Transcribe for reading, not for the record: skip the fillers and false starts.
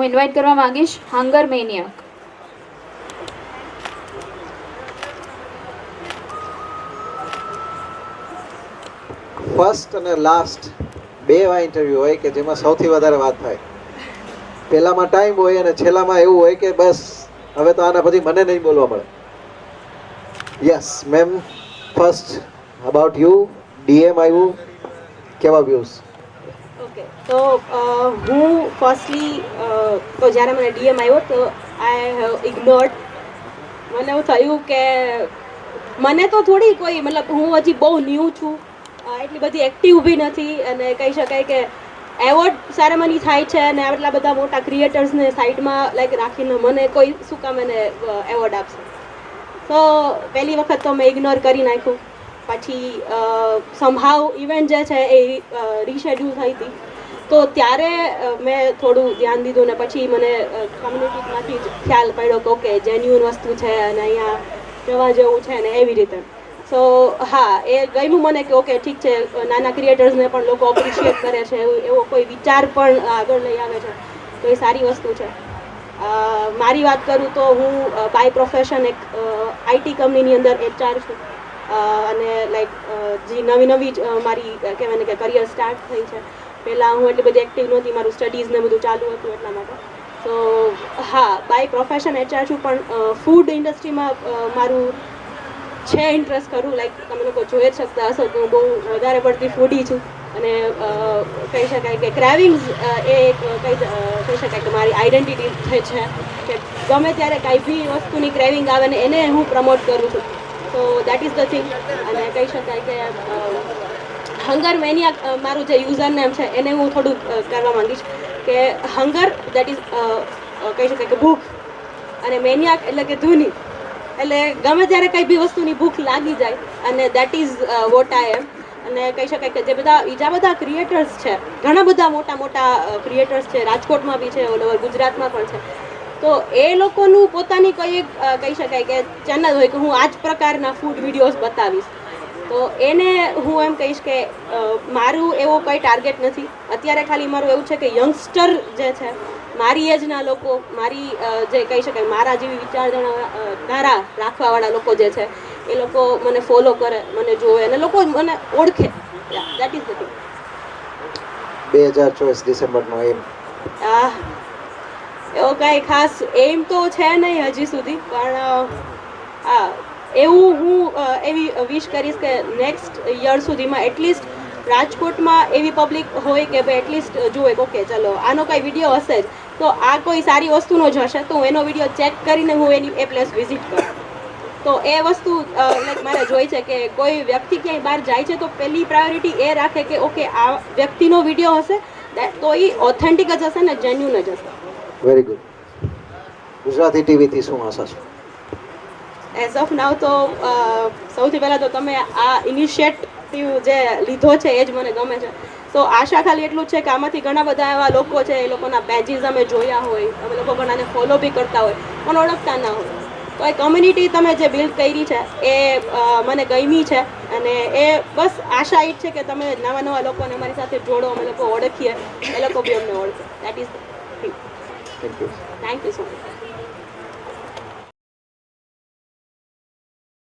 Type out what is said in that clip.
હું ઇન્વાઇટ કરવા માંગીશ હંગર મેનિયાક. ફર્સ્ટ અને લાસ્ટ બે એવા ઇન્ટરવ્યૂ હોય કે જેમાં સૌથી વધારે વાત થાય. પહેલામાં ટાઈમ હોય અને છેલ્લામાં એવું હોય કે બસ હવે તો આના પછી મને નહીં બોલવા મળે. Yes ma'am, first about you. DM આવ્યું, કેવા વ્યૂઝ? ઓકે, તો હું ફર્સ્ટલી તો જ્યારે મને ડીએમ આવ્યો તો આઈ હેવ ઇગ્નોર્ડ. મને એવું થયું કે મને તો થોડી કોઈ મતલબ હું હજી બહુ ન્યૂ છું, એટલી બધી એક્ટિવ બી નથી, અને કહી શકાય કે એવોર્ડ સેરેમની થાય છે અને આટલા બધા મોટા ક્રિએટર્સને સાઈડમાં લાઈક રાખીને મને કોઈ શું કામ એને એવોર્ડ આપશે. તો પહેલી વખત તો મેં ઇગ્નોર કરી નાખ્યું. પછી સમહાવ ઇવેન્ટ જે છે એ રીશેડ્યુલ થઈ હતી, તો ત્યારે મેં થોડું ધ્યાન દીધું ને પછી મને કમ્યુનિટીમાંથી જ ખ્યાલ પડ્યો કે ઓકે જેન્યુઅન વસ્તુ છે અને અહીંયા જવા જેવું છે ને એવી રીતે. સો હા, એ ગમ્યું મને કે ઓકે ઠીક છે, નાના ક્રિએટર્સને પણ લોકો અપ્રિશિએટ કરે છે, એવો કોઈ વિચાર પણ આગળ લઈ આવે છે, તો એ સારી વસ્તુ છે. મારી વાત કરું તો હું બાય પ્રોફેશન એક આઈટી કંપનીની અંદર એચઆર છું, અને લાઈક જે નવી મારી કહેવાય ને કે કરિયર સ્ટાર્ટ થઈ છે. પહેલાં હું એટલી બધી એક્ટિવ નહોતી, મારું સ્ટડીઝ ને બધું ચાલુ હતું એટલા માટે. તો હા, બાય પ્રોફેશન એચઆર છું, પણ ફૂડ ઇન્ડસ્ટ્રીમાં મારું છે ઇન્ટરેસ્ટ ખરું. લાઈક તમે લોકો જોઈ જ શકતા હશો કે હું બહુ વધારે પડતી ફૂડી છું, અને કહી શકાય કે ક્રેવિંગ્સ એ એક કહી શકાય કે મારી આઈડેન્ટિટી છે કે ગમે ત્યારે કાંઈ બી વસ્તુની ક્રેવિંગ આવે ને એને હું પ્રમોટ કરું છું. તો દેટ ઇઝ ધ થિંગ. અને કહી શકાય કે હંગર મેનિયાક મારું જે યુઝર નેમ છે એને હું થોડું કરવા માંગીશ કે હંગર દેટ ઇઝ કહી શકાય કે ભૂખ, અને મેનિયાક એટલે કે ધૂની. એટલે ગમે ત્યારે કંઈ બી વસ્તુની ભૂખ લાગી જાય, અને દેટ ઇઝ વોટ આઈ એમ. અને કહી શકાય કે જે બીજા બધા ક્રિએટર્સ છે, ઘણા બધા મોટા ક્રિએટર્સ છે, રાજકોટમાં બી છે, ઓલ ઓવર ગુજરાતમાં પણ છે. તો એ લોકોનું પોતાની કોઈ એક કહી શકાય કે ચેનલ હોય કે હું આ જ પ્રકારના ફૂડ વિડીયોઝ બતાવીશ. તો એને હું એમ કહીશ કે મારું એવો કંઈ ટાર્ગેટ નથી. અત્યારે ખાલી મારું એવું છે કે યંગસ્ટર જે છે, મારી એજના લોકો, મારી જે કહી શકાય મારા જેવી વિચારધારા રાખવાવાળા લોકો જે છે, એ લોકો મને ફોલો કરે, મને જોવે અને લોકો મને ઓળખે. That is the thing. 2024 ડિસેમ્બરનો એમ? એવો કાંઈ ખાસ એમ તો છે નહીં હજી સુધી, પણ હા એવું હું એવી વિશ કરીશ કે નેક્સ્ટ યર સુધીમાં એટલીસ્ટ રાજકોટમાં એવી પબ્લિક હોય કે ભાઈ એટલીસ્ટ જુએ કે ઓકે ચલો આનો કાંઈ વિડીયો હશે જ, તો આ કોઈ સારી વસ્તુનો જ હશે, તો હું એનો વિડીયો ચેક કરીને હું એ પ્લેસ વિઝિટ કરું. તો એ વસ્તુ લાઈક મારે જોઈ છે કે કોઈ વ્યક્તિ ક્યાંય બહાર જાય છે તો પહેલી પ્રાયોરિટી એ રાખે કે ઓકે આ વ્યક્તિનો વિડીયો હશે તો એ ઓથેન્ટિક જ હશે ને જેન્યુન જ હશે. Very good. ગુજરાતી ટીવીથી શું આશા છે? એઝ ઓફ નાવ તો સૌથી પહેલાં તો તમે આ ઇનિશિયેટિવ જે લીધો છે એ જ મને ગમે છે. તો આશા ખાલી એટલું જ છે કે આમાંથી ઘણા બધા એવા લોકો છે, એ લોકોના પેજીસ અમે જોયા હોય, અમે લોકો ઘણાને ફોલો બી કરતા હોય પણ ઓળખતા ના હોય, તો એ કમ્યુનિટી તમે જે બિલ્ડ કરી છે એ મને ગમી છે. અને એ બસ આશા એ જ છે કે તમે નવા લોકોને અમારી સાથે જોડો, અમે લોકો ઓળખીએ, એ લોકો બી અમને ઓળખે. That is thank you so much.